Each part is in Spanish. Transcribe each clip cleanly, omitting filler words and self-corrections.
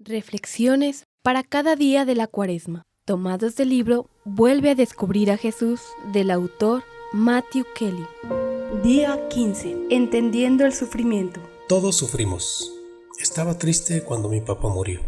Reflexiones para cada día de la Cuaresma, tomados del libro Vuelve a descubrir a Jesús, del autor Matthew Kelly. Día 15. Entendiendo el sufrimiento. Todos sufrimos. Estaba triste cuando mi papá murió.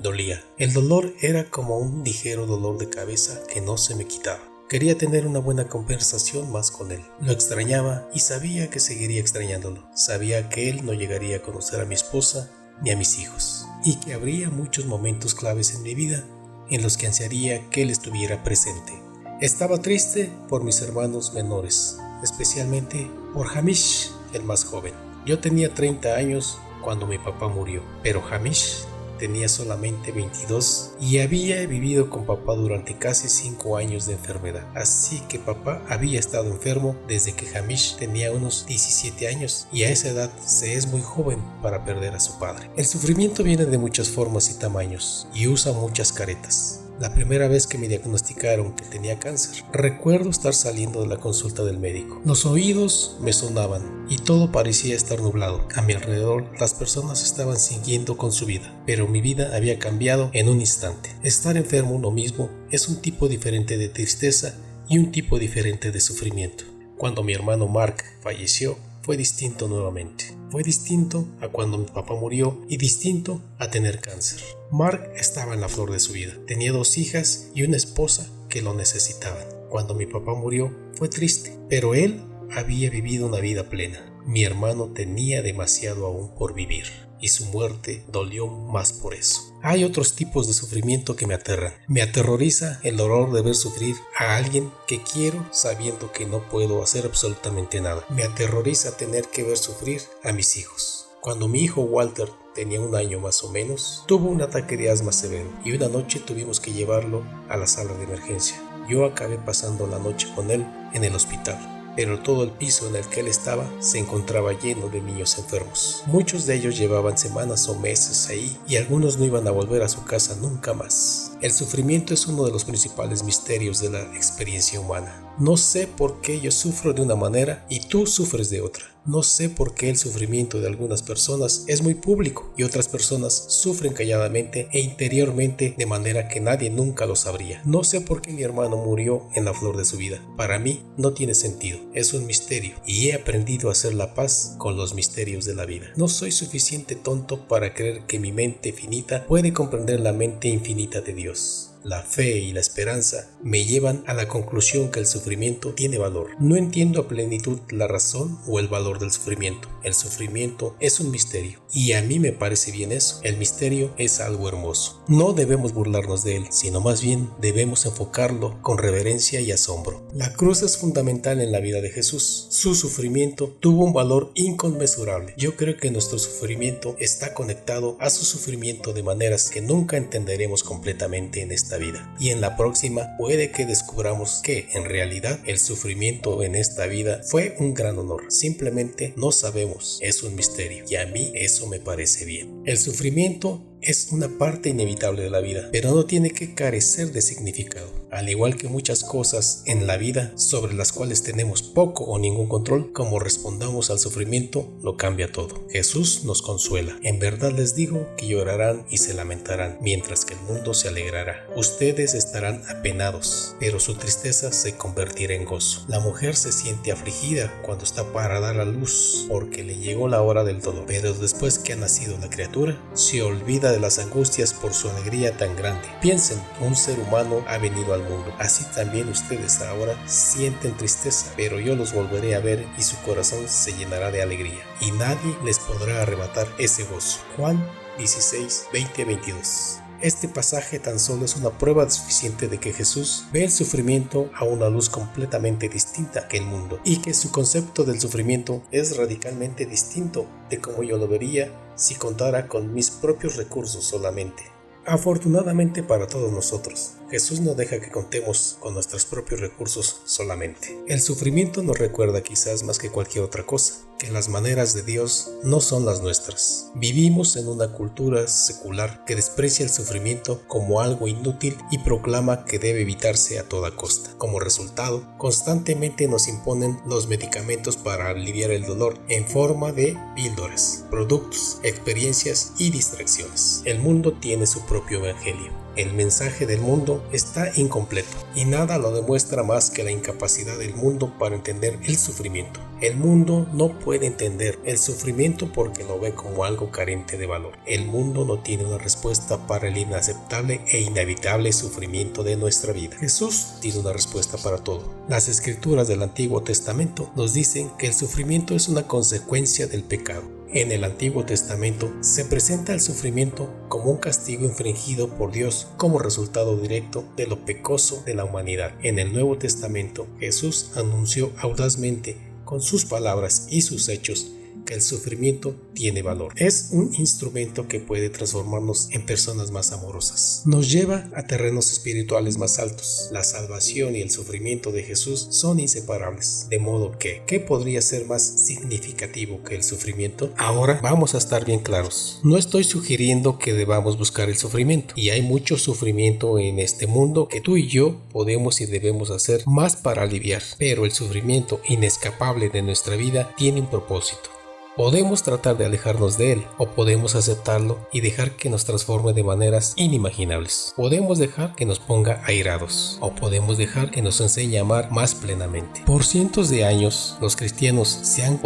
Dolía. El dolor era como un ligero dolor de cabeza que no se me quitaba. Quería tener una buena conversación más con él. Lo extrañaba y sabía que seguiría extrañándolo. Sabía que él no llegaría a conocer a mi esposa ni a mis hijos, y que habría muchos momentos claves en mi vida en los que ansiaría que él estuviera presente. Estaba triste por mis hermanos menores, especialmente por Hamish, el más joven. Yo tenía 30 años cuando mi papá murió, pero Hamish tenía solamente 22 y había vivido con papá durante casi 5 años de enfermedad. Así que papá había estado enfermo desde que Hamish tenía unos 17 años, y a esa edad se es muy joven para perder a su padre. El sufrimiento viene de muchas formas y tamaños y usa muchas caretas. La primera vez que me diagnosticaron que tenía cáncer, recuerdo estar saliendo de la consulta del médico. Los oídos me sonaban y todo parecía estar nublado. A mi alrededor las personas estaban siguiendo con su vida, pero mi vida había cambiado en un instante. Estar enfermo uno mismo es un tipo diferente de tristeza y un tipo diferente de sufrimiento. Cuando mi hermano Mark falleció, fue distinto nuevamente. Fue distinto a cuando mi papá murió y distinto a tener cáncer. Mark estaba en la flor de su vida. Tenía 2 hijas y una esposa que lo necesitaban. Cuando mi papá murió fue triste, pero él había vivido una vida plena. Mi hermano tenía demasiado aún por vivir, y su muerte dolió más por eso. Hay otros tipos de sufrimiento que me aterran. Me aterroriza el dolor de ver sufrir a alguien que quiero sabiendo que no puedo hacer absolutamente nada. Me aterroriza tener que ver sufrir a mis hijos. Cuando mi hijo Walter tenía 1 año más o menos, tuvo un ataque de asma severo y una noche tuvimos que llevarlo a la sala de emergencia. Yo acabé pasando la noche con él en el hospital, pero todo el piso en el que él estaba se encontraba lleno de niños enfermos. Muchos de ellos llevaban semanas o meses ahí y algunos no iban a volver a su casa nunca más. El sufrimiento es uno de los principales misterios de la experiencia humana. No sé por qué yo sufro de una manera y tú sufres de otra. No sé por qué el sufrimiento de algunas personas es muy público y otras personas sufren calladamente e interiormente de manera que nadie nunca lo sabría. No sé por qué mi hermano murió en la flor de su vida. Para mí no tiene sentido. Es un misterio y he aprendido a hacer la paz con los misterios de la vida. No soy suficiente tonto para creer que mi mente finita puede comprender la mente infinita de Dios. La fe y la esperanza me llevan a la conclusión que el sufrimiento tiene valor. No entiendo a plenitud la razón o el valor del sufrimiento. El sufrimiento es un misterio y a mí me parece bien eso. El misterio es algo hermoso. No debemos burlarnos de él, sino más bien debemos enfocarlo con reverencia y asombro. La cruz es fundamental en la vida de Jesús. Su sufrimiento tuvo un valor inconmensurable. Yo creo que nuestro sufrimiento está conectado a su sufrimiento de maneras que nunca entenderemos completamente en esta vida, y en la próxima puede que descubramos que en realidad el sufrimiento en esta vida fue un gran honor. Simplemente no sabemos, es un misterio y a mí eso me parece bien. El sufrimiento es una parte inevitable de la vida, pero no tiene que carecer de significado. Al igual que muchas cosas en la vida sobre las cuales tenemos poco o ningún control, como respondamos al sufrimiento lo cambia todo. Jesús nos consuela. En verdad les digo que llorarán y se lamentarán, mientras que el mundo se alegrará. Ustedes estarán apenados, pero su tristeza se convertirá en gozo. La mujer se siente afligida cuando está para dar a luz, porque le llegó la hora del dolor, pero después que ha nacido la criatura, se olvida de las angustias por su alegría tan grande. Piensen, un ser humano ha venido al mundo. Así también ustedes ahora sienten tristeza, pero yo los volveré a ver y su corazón se llenará de alegría, y nadie les podrá arrebatar ese gozo. Juan 16, 20-22. Este pasaje tan solo es una prueba suficiente de que Jesús ve el sufrimiento a una luz completamente distinta que el mundo, y que su concepto del sufrimiento es radicalmente distinto de como yo lo vería si contara con mis propios recursos solamente. Afortunadamente para todos nosotros, Jesús no deja que contemos con nuestros propios recursos solamente. El sufrimiento nos recuerda quizás más que cualquier otra cosa, que las maneras de Dios no son las nuestras. Vivimos en una cultura secular que desprecia el sufrimiento como algo inútil y proclama que debe evitarse a toda costa. Como resultado, constantemente nos imponen los medicamentos para aliviar el dolor en forma de píldoras, productos, experiencias y distracciones. El mundo tiene su propio evangelio. El mensaje del mundo está incompleto y nada lo demuestra más que la incapacidad del mundo para entender el sufrimiento. El mundo no puede entender el sufrimiento porque lo ve como algo carente de valor. El mundo no tiene una respuesta para el inaceptable e inevitable sufrimiento de nuestra vida. Jesús tiene una respuesta para todo. Las escrituras del Antiguo Testamento nos dicen que el sufrimiento es una consecuencia del pecado. En el Antiguo Testamento se presenta el sufrimiento como un castigo infringido por Dios como resultado directo de lo pecoso de la humanidad. En el Nuevo Testamento, Jesús anunció audazmente con sus palabras y sus hechos que el sufrimiento tiene valor. Es un instrumento que puede transformarnos en personas más amorosas. Nos lleva a terrenos espirituales más altos. La salvación y el sufrimiento de Jesús son inseparables. De modo que, ¿qué podría ser más significativo que el sufrimiento? Ahora vamos a estar bien claros. No estoy sugiriendo que debamos buscar el sufrimiento. Y hay mucho sufrimiento en este mundo que tú y yo podemos y debemos hacer más para aliviar. Pero el sufrimiento inescapable de nuestra vida tiene un propósito. Podemos tratar de alejarnos de él o podemos aceptarlo y dejar que nos transforme de maneras inimaginables. Podemos dejar que nos ponga airados o podemos dejar que nos enseñe a amar más plenamente. Por cientos de años los cristianos se han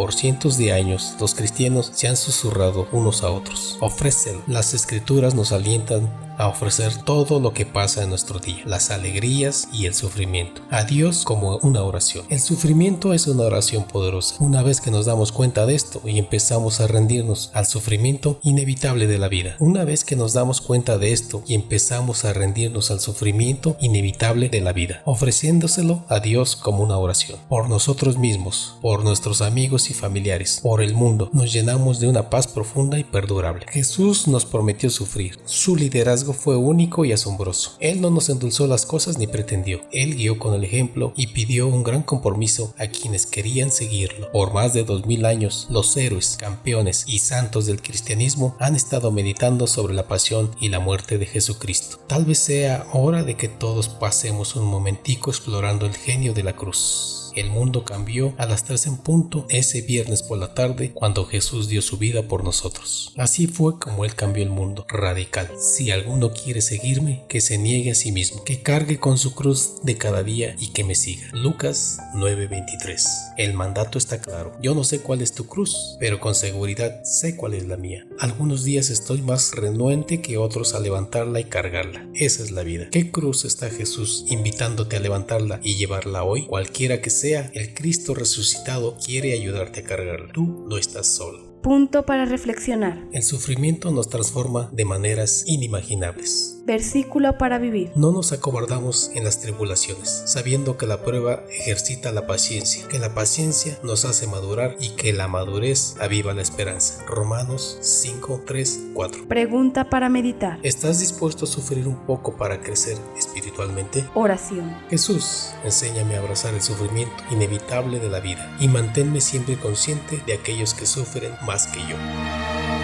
susurrado unos a otros. Ofrécelo. Las escrituras nos alientan a ofrecer todo lo que pasa en nuestro día, las alegrías y el sufrimiento, a Dios como una oración. El sufrimiento es una oración poderosa. Una vez que nos damos cuenta de esto y empezamos a rendirnos al sufrimiento inevitable de la vida, una vez que nos damos cuenta de esto y empezamos a rendirnos al sufrimiento inevitable de la vida, ofreciéndoselo a Dios como una oración, por nosotros mismos, por nuestros amigos y familiares, por el mundo, nos llenamos de una paz profunda y perdurable. Jesús nos prometió sufrir. Su liderazgo fue único y asombroso. Él no nos endulzó las cosas ni pretendió. Él guió con el ejemplo y pidió un gran compromiso a quienes querían seguirlo. Por más de 2000 años, los héroes, campeones y santos del cristianismo han estado meditando sobre la pasión y la muerte de Jesucristo. Tal vez sea hora de que todos pasemos un momentico explorando el genio de la cruz. El mundo cambió a las 3 en punto ese viernes por la tarde cuando Jesús dio su vida por nosotros. Así fue como Él cambió el mundo, radical. Si alguno quiere seguirme, que se niegue a sí mismo, que cargue con su cruz de cada día y que me siga. Lucas 9:23. El mandato está claro. Yo no sé cuál es tu cruz, pero con seguridad sé cuál es la mía. Algunos días estoy más renuente que otros a levantarla y cargarla. Esa es la vida. ¿Qué cruz está Jesús invitándote a levantarla y llevarla hoy? Cualquiera que sea, el Cristo resucitado quiere ayudarte a cargarla. Tú no estás solo. Punto para reflexionar. El sufrimiento nos transforma de maneras inimaginables. Versículo para vivir. No nos acobardamos en las tribulaciones, sabiendo que la prueba ejercita la paciencia, que la paciencia nos hace madurar y que la madurez aviva la esperanza. Romanos 5:3-4. Pregunta para meditar. ¿Estás dispuesto a sufrir un poco para crecer espiritualmente? Oración. Jesús, enséñame a abrazar el sufrimiento inevitable de la vida y manténme siempre consciente de aquellos que sufren más que yo.